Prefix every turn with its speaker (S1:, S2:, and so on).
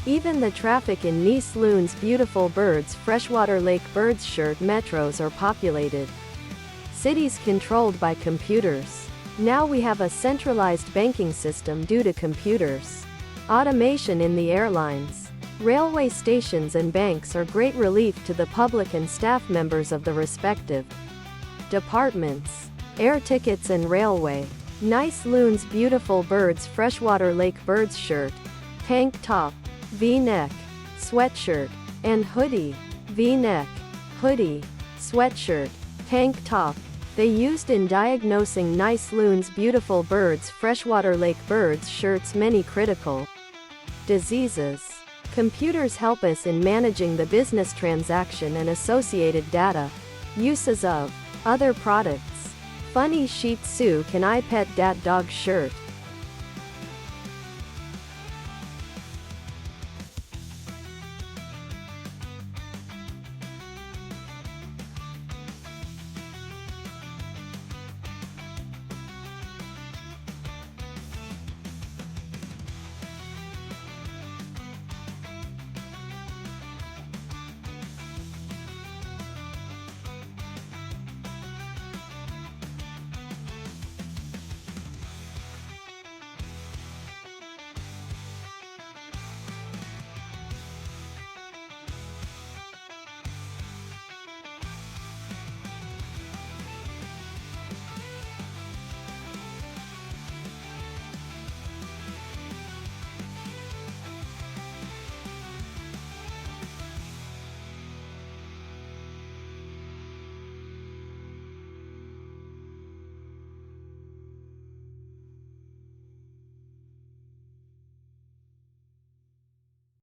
S1: Even the traffic in Nice Loons beautiful birds freshwater lake birds shirt metros are populated. Cities controlled by computers. Now we have a centralized banking system due to computers. Automation in the airlines. Railway stations and banks are great relief to the public and staff members of the respective departments. Air tickets and railway. Nice Loons beautiful birds freshwater lake birds shirt, tank top, V-neck, sweatshirt, and hoodie. V-neck, hoodie, sweatshirt, tank top. They used in diagnosing Nice Loons beautiful birds freshwater lake birds shirts many critical diseases. Computers help us in managing the business transaction and associated data. Uses of other products. Funny Shih Tzu Can I Pet Dat Dog shirt.